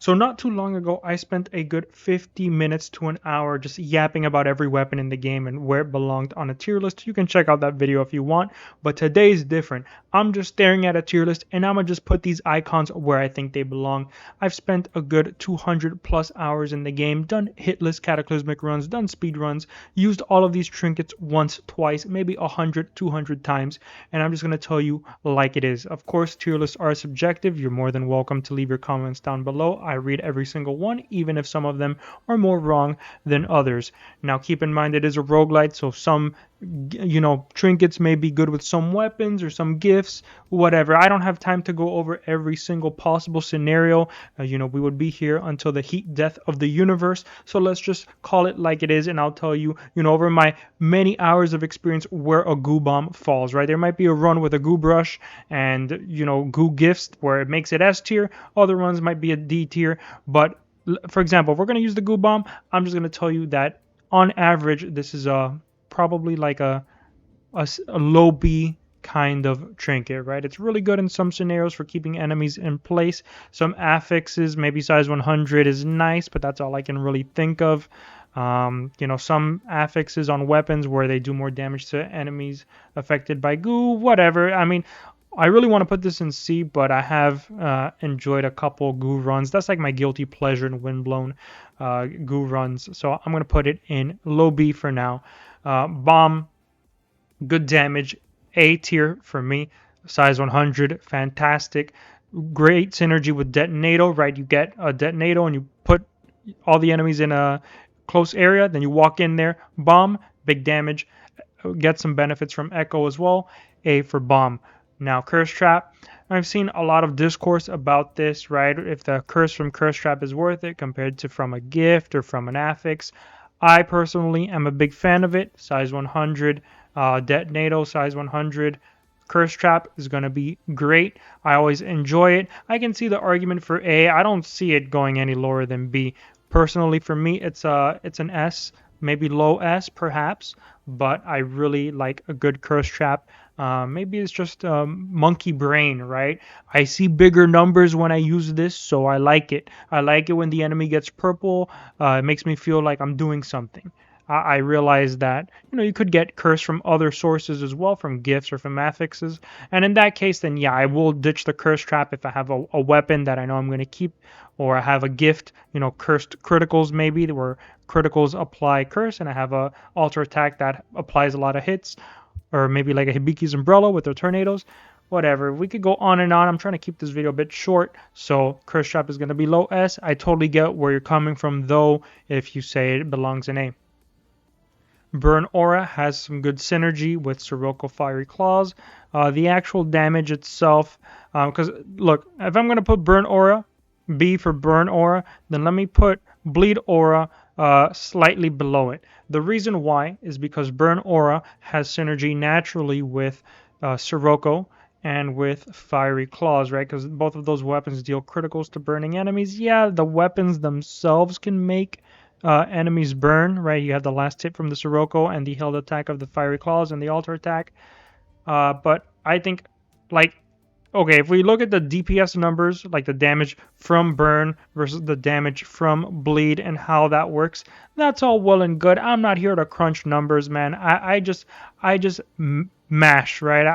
So not too long ago, I spent a good 50 minutes to an hour just yapping about every weapon in the game and where it belonged on a tier list. You can check out that video if you want, but today's different. I'm just staring at a tier list and I'm gonna just put these icons where I think they belong. I've spent a good 200 plus hours in the game, done hitless cataclysmic runs, done speed runs, used all of these trinkets once, twice, maybe 100, 200 times, and I'm just gonna tell you like it is. Of course, tier lists are subjective. You're more than welcome to leave your comments down below. I read every single one, even if some of them are more wrong than others. Now, keep in mind it is a roguelite, so some trinkets may be good with some weapons or some gifts, whatever. I don't have time to go over every single possible scenario. We would be here until the heat death of the universe, so let's just call it like it is, and I'll tell you, over my many hours of experience where a goo bomb falls, right? There might be a run with a goo brush and, goo gifts where it makes it S tier. Other runs might be a D tier, but for example, if we're going to use the goo bomb, I'm just going to tell you that on average, this is probably like a low B kind of trinket, right? It's really good in some scenarios for keeping enemies in place. Some affixes, maybe size 100 is nice, but that's all I can really think of. Some affixes on weapons where they do more damage to enemies affected by goo, whatever. I mean, I really want to put this in C, but I have enjoyed a couple goo runs. That's like my guilty pleasure in Windblown goo runs. So I'm going to put it in low B for now. Bomb, good damage, A tier for me. Size 100, fantastic. Great synergy with detonator, right? You get a detonator and you put all the enemies in a close area, then you walk in there, bomb, big damage, get some benefits from echo as well. A for bomb. Now, curse trap. I've seen a lot of discourse about this, right? If the curse from curse trap is worth it compared to from a gift or from an affix. I personally am a big fan of it. Size 100, detonator, size 100. Curse trap is going to be great. I always enjoy it. I can see the argument for A. I don't see it going any lower than B. Personally, for me, it's an S, maybe low S perhaps, but I really like a good curse trap. Maybe it's just monkey brain, right? I see bigger numbers when I use this, so I like it. I like it when the enemy gets purple. It makes me feel like I'm doing something. I realize that you could get curse from other sources as well, from gifts or from affixes, and in that case, then yeah, I will ditch the curse trap if I have a weapon that I know I'm going to keep, or I have a gift, cursed criticals maybe, where criticals apply curse, and I have a alter attack that applies a lot of hits, or maybe like a Hibiki's umbrella with their tornadoes. Whatever, we could go on and on. I'm trying to keep this video a bit short, so curse trap is going to be low S. I totally get where you're coming from though if you say it belongs in A. Burn Aura has some good synergy with Sirocco Fiery Claws. The actual damage itself, because look, if I'm going to put Burn Aura, B for Burn Aura, then let me put Bleed Aura slightly below it. The reason why is because Burn Aura has synergy naturally with Sirocco and with Fiery Claws, right? Because both of those weapons deal criticals to burning enemies. Yeah, the weapons themselves can make enemies burn, right? You have the last hit from the Sirocco and the held attack of the Fiery Claws and the alter attack. But I think, okay, if we look at the DPS numbers, like the damage from burn versus the damage from bleed and how that works, that's all well and good. I'm not here to crunch numbers, man. I just mash, right?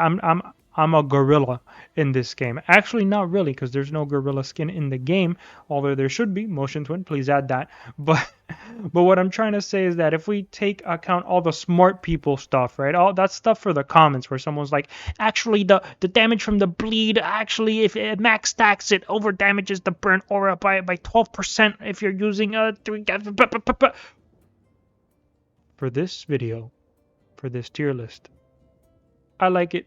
I'm a gorilla in this game. Actually, not really, because there's no gorilla skin in the game, although there should be. Motion Twin, please add that. But what I'm trying to say is that if we take account all the smart people stuff, right? All that stuff for the comments where someone's like, actually, the damage from the bleed, actually, if it max stacks, it over damages the burn aura by 12% if you're using a 3... For this video, for this tier list, I like it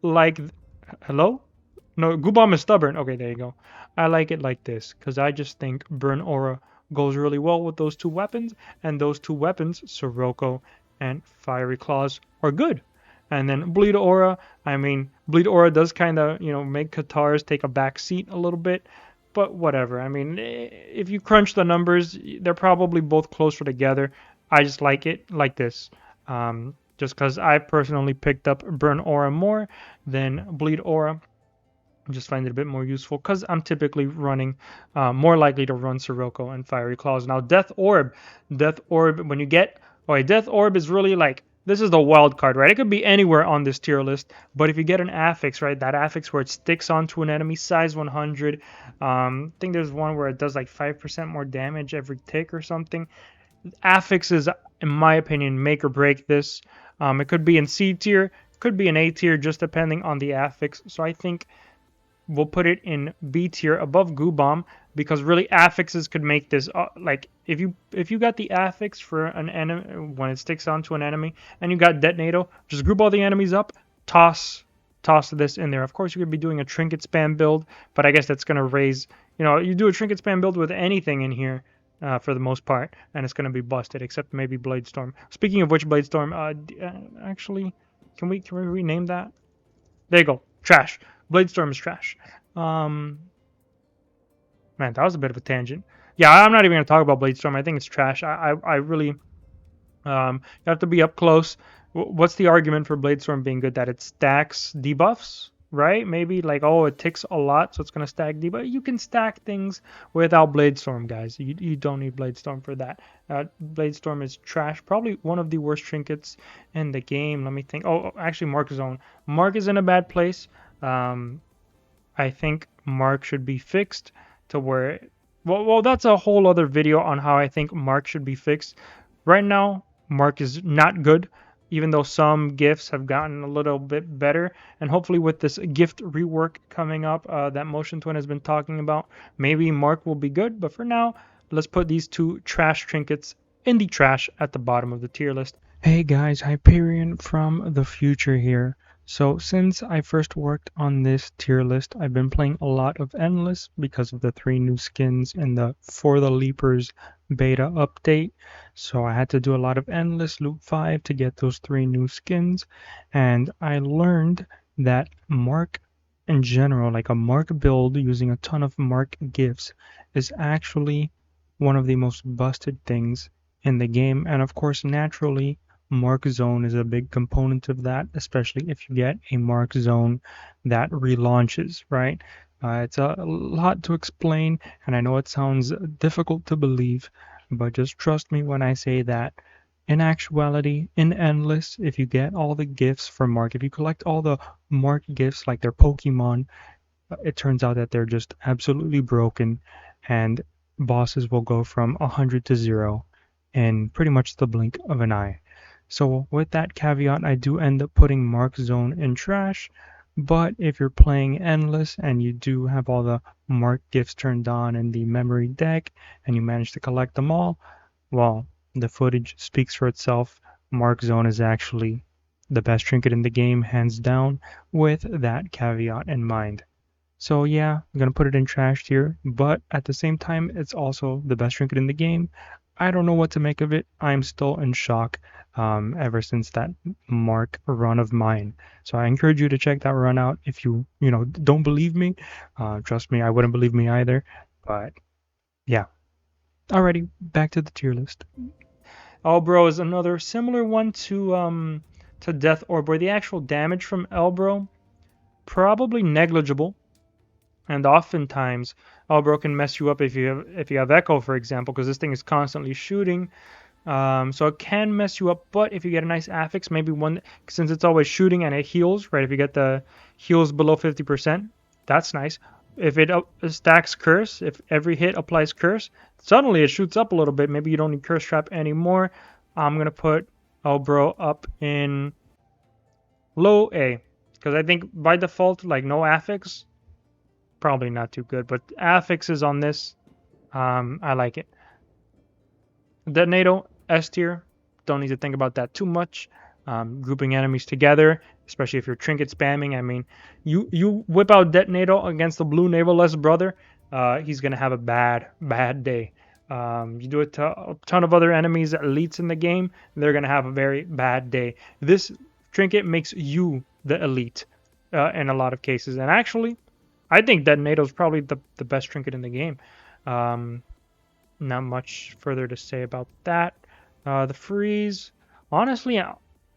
like, hello? No, Goo Bomb is stubborn. Okay, there you go. I like it like this because I just think Burn Aura goes really well with those two weapons, and those two weapons, Sirocco and Fiery Claws, are good. And then Bleed Aura, I mean, Bleed Aura does kind of, make Katars take a back seat a little bit, but whatever. I mean, if you crunch the numbers, they're probably both closer together. I just like it like this. Just because I personally picked up Burn Aura more than Bleed Aura. I just find it a bit more useful because I'm typically running, more likely to run Sirocco and Fiery Claws. Now, Death Orb, when you get, okay, Death Orb is really like, this is the wild card, right? It could be anywhere on this tier list, but if you get an affix, right, that affix where it sticks onto an enemy, size 100, I think there's one where it does like 5% more damage every tick or something. Affixes, in my opinion, make or break this. It could be in C tier, could be in A tier, just depending on the affix. So I think we'll put it in B tier above Goo Bomb because really affixes could make this like if you got the affix for an enemy when it sticks onto an enemy and you got Detonato, just group all the enemies up, toss this in there. Of course, you could be doing a trinket spam build, but I guess that's gonna raise, you do a trinket spam build with anything in here. For the most part, and it's going to be busted, except maybe Bladestorm. Speaking of which, Bladestorm, actually, can we rename that? There you go. Trash. Bladestorm is trash. Um, Man, that was a bit of a tangent. Yeah, I'm not even gonna talk about Bladestorm. I think it's trash. I really, you have to be up close. What's the argument for Bladestorm being good? That it stacks debuffs, right? Maybe like, oh, it ticks a lot, so it's gonna stack debuff. You can stack things without Bladestorm, guys. You don't need Bladestorm for that. Bladestorm is trash. Probably one of the worst trinkets in the game. Let me think. Oh, actually, Mark Zone. Mark is in a bad place. Um, I think Mark should be fixed to where, well, that's a whole other video on how I think Mark should be fixed. Right now, Mark is not good, even though some gifts have gotten a little bit better. And hopefully, with this gift rework coming up that Motion Twin has been talking about, maybe Mark will be good. But for now, let's put these two trash trinkets in the trash at the bottom of the tier list. Hey guys, Hyperion from the future here. So since I first worked on this tier list, I've been playing a lot of Endless because of the 3 new skins in the For the Leapers beta update. So I had to do a lot of Endless Loop 5 to get those 3 new skins, and I learned that Mark in general, like a Mark build using a ton of Mark gifts, is actually one of the most busted things in the game, and of course, naturally, Mark Zone is a big component of that, especially if you get a Mark Zone that relaunches, right? It's a lot to explain, and I know it sounds difficult to believe, but just trust me when I say that in actuality, in Endless, if you get all the gifts from Mark, if you collect all the Mark gifts like their Pokemon, it turns out that they're just absolutely broken, and bosses will go from 100 to 0 in pretty much the blink of an eye. So with that caveat, I do end up putting Mark Zone in trash, but if you're playing Endless and you do have all the Mark gifts turned on in the memory deck and you manage to collect them all, well, the footage speaks for itself. Mark Zone is actually the best trinket in the game, hands down, with that caveat in mind. So yeah, I'm gonna put it in trash tier, but at the same time, it's also the best trinket in the game. I don't know what to make of it. I'm still in shock ever since that Mark run of mine. So I encourage you to check that run out. If you don't believe me, trust me, I wouldn't believe me either. But yeah. Alrighty, back to the tier list. Elbro is another similar one to Death Orb, where the actual damage from Elbro probably negligible. And oftentimes, Elbro can mess you up if you have Echo, for example, because this thing is constantly shooting. So it can mess you up, but if you get a nice affix, maybe one, since it's always shooting and it heals, right? If you get the heals below 50%, that's nice. If it stacks curse, if every hit applies curse, suddenly it shoots up a little bit. Maybe you don't need curse trap anymore. I'm gonna put Elbro up in low A, because I think by default, like no affix, probably not too good, but affixes on this, I like it. Detonato, S tier. Don't need to think about that too much. Grouping enemies together, especially if you're trinket spamming. I mean, you whip out Detonato against the blue naval-less brother, he's gonna have a bad day. You do it to a ton of other enemies, elites in the game, they're gonna have a very bad day. This trinket makes you the elite in a lot of cases, and actually, I think Detonato is probably the best trinket in the game. Not much further to say about that. The freeze, honestly,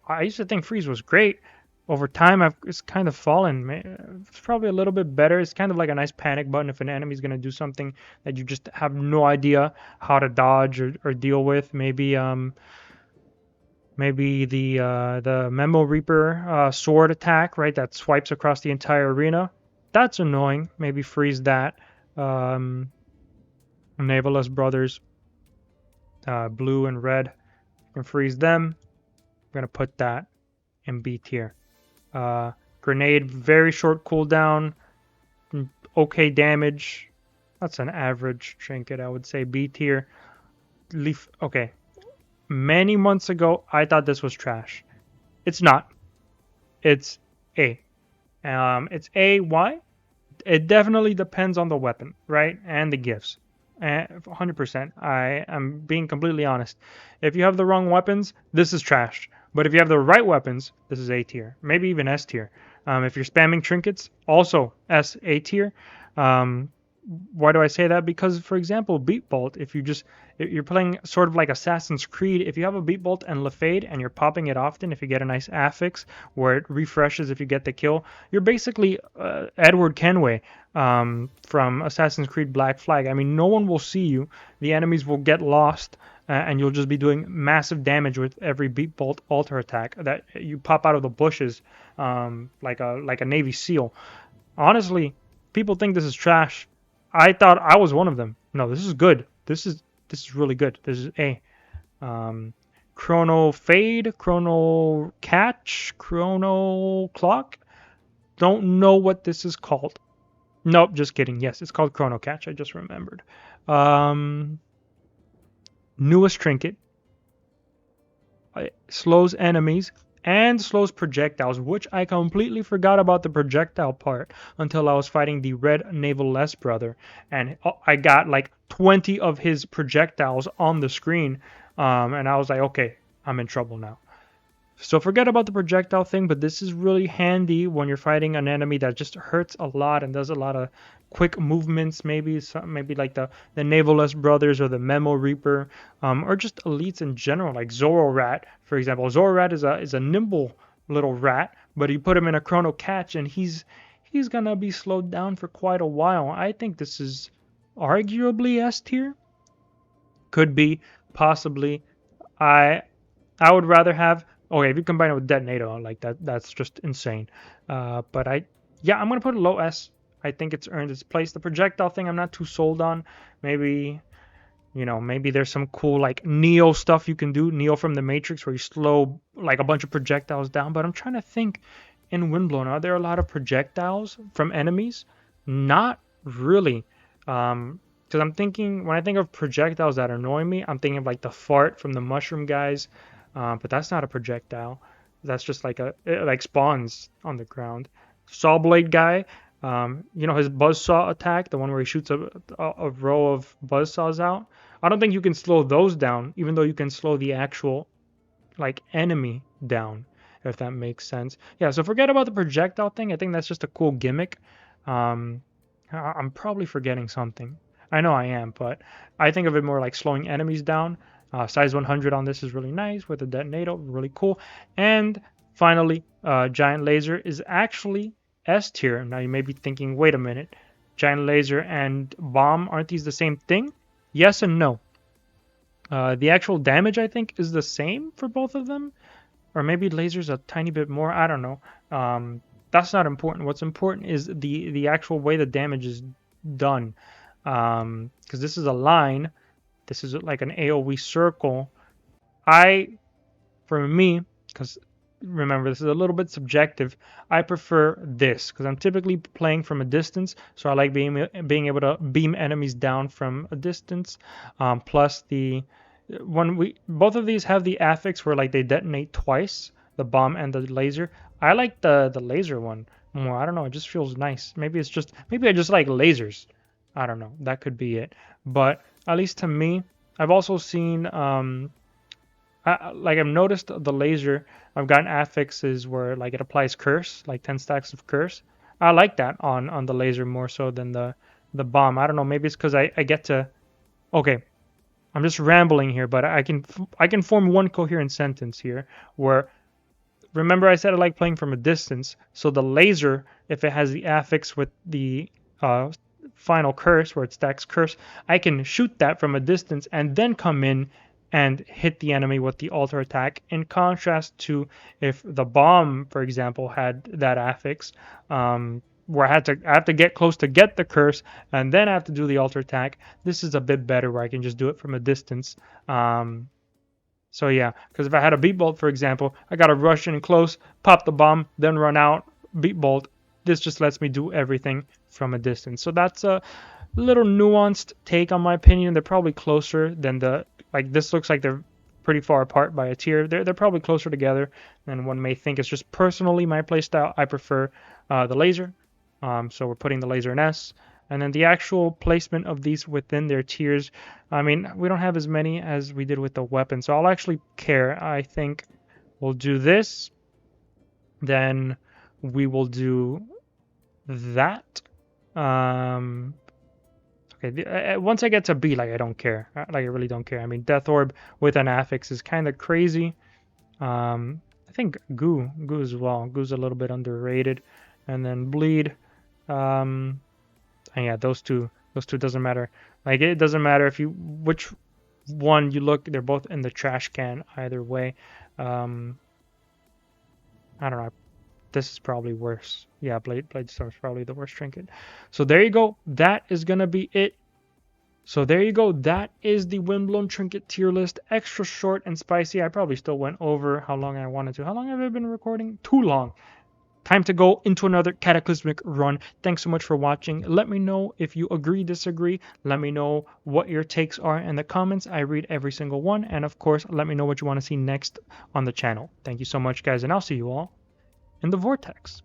I used to think freeze was great. over time, it's kind of fallen. It's probably a little bit better. It's kind of like a nice panic button if an enemy's gonna do something that you just have no idea how to dodge or deal with. Maybe the Memo Reaper sword attack, right? That swipes across the entire arena. That's annoying. Maybe freeze that. Um, Navalus Brothers, blue and red. You can freeze them. I'm gonna put that in B tier. Grenade, very short cooldown, okay damage. That's an average trinket, I would say. B tier. Leaf. Okay. Many months ago, I thought this was trash. It's not. It's A. It's A. Why? It definitely depends on the weapon, right? And the gifts. 100%. I am being completely honest. If you have the wrong weapons, this is trash. But if you have the right weapons, this is A tier, maybe even S tier. If you're spamming trinkets, also S A tier. Um, why do I say that? Because, for example, Beat Bolt, if you're playing sort of like Assassin's Creed, if you have a Beat Bolt and Lafade and you're popping it often, if you get a nice affix where it refreshes if you get the kill, you're basically Edward Kenway from Assassin's Creed Black Flag. I mean, no one will see you. The enemies will get lost. And you'll just be doing massive damage with every Beat Bolt alter attack that you pop out of the bushes, like a Navy SEAL. Honestly, people think this is trash. I thought I was one of them. No, this is good. This is really good. This is A. Chrono Fade, Chrono Catch, Chrono Clock. Don't know what this is called. Nope, just kidding. Yes, it's called Chrono Catch. I just remembered. Newest trinket. It slows enemies and slows projectiles, which I completely forgot about the projectile part until I was fighting the red Naval-less brother, and I got like 20 of his projectiles on the screen, and I was like, okay, I'm in trouble now. So forget about the projectile thing, but this is really handy when you're fighting an enemy that just hurts a lot and does a lot of quick movements, maybe like the Naval-less brothers or the Memo Reaper, or just elites in general, like Zoro Rat, for example. Zoro Rat is a nimble little rat, but you put him in a Chrono Catch and he's gonna be slowed down for quite a while. I think this is arguably S tier. Could be, possibly. I would rather have. Okay, if you combine it with Detonator, like that's just insane. But I'm gonna put a low S. I think it's earned its place. The projectile thing, I'm not too sold on. Maybe, maybe there's some cool like Neo stuff you can do. Neo from the Matrix, where you slow like a bunch of projectiles down. But I'm trying to think. In Windblown, are there a lot of projectiles from enemies? Not really. Because I'm thinking, when I think of projectiles that annoy me, I'm thinking of like the fart from the mushroom guys. But that's not a projectile. That's just like it like spawns on the ground. Saw blade guy, his buzzsaw attack, the one where he shoots a row of buzzsaws out. I don't think you can slow those down, even though you can slow the actual like enemy down, if that makes sense. Yeah, so forget about the projectile thing. I think that's just a cool gimmick. I'm probably forgetting something. I know I am, but I think of it more like slowing enemies down. Size 100 on this is really nice with a detonator, really cool. And finally, Giant Laser is actually S tier. Now you may be thinking, wait a minute, Giant Laser and Bomb, aren't these the same thing? Yes and no. The actual damage, I think, is the same for both of them. Or maybe Laser's a tiny bit more, I don't know. That's not important. What's important is the actual way the damage is done. Because this is a line. This is like an AoE circle. For me, because remember, this is a little bit subjective, I prefer this because I'm typically playing from a distance, so I like being able to beam enemies down from a distance. Plus both of these have the affix where like they detonate twice, the bomb and the laser. I like the laser one more. I don't know, it just feels nice. Maybe I just like lasers. I don't know. That could be it. But at least to me, I've also seen, I've noticed the laser. I've gotten affixes where like it applies curse, like 10 stacks of curse. I like that on the laser more so than the bomb. I don't know. Maybe it's because I get to. Okay, I'm just rambling here, but I can form one coherent sentence here where remember I said I like playing from a distance. So the laser, if it has the affix with the final curse where it stacks curse, I can shoot that from a distance and then come in and hit the enemy with the alter attack, in contrast to if the bomb, for example, had that affix, where I have to get close to get the curse and then I have to do the alter attack. This is a bit better where I can just do it from a distance. So yeah, because if I had a beat bolt, for example, I gotta rush in close, pop the bomb, then run out, beat bolt. This just lets me do everything from a distance. So that's a little nuanced take on my opinion. They're probably closer than this looks like they're pretty far apart by a tier. They're probably closer together than one may think. It's just personally my playstyle. I prefer the laser. So we're putting the laser in S. And then the actual placement of these within their tiers, I mean, we don't have as many as we did with the weapon. So I'll actually care. I think we'll do this. Then we will do that. Okay, once I get to B, like, I don't care. Like, I really don't care. I mean, Death Orb with an affix is kind of crazy. I think Goo as well. Goo's a little bit underrated. And then Bleed. And yeah, those two doesn't matter. Like, it doesn't matter if which one you look, they're both in the trash can either way. I don't know. This is probably worse. Yeah, Blade Storm is probably the worst trinket. So there you go. That is gonna be it. So there you go. That is the Windblown trinket tier list. Extra short and spicy. I probably still went over how long I wanted to. How long have I been recording? Too long. Time to go into another cataclysmic run. Thanks so much for watching. Let me know if you agree, disagree. Let me know what your takes are in the comments. I read every single one. And of course, let me know what you want to see next on the channel. Thank you so much, guys, and I'll see you all in the vortex.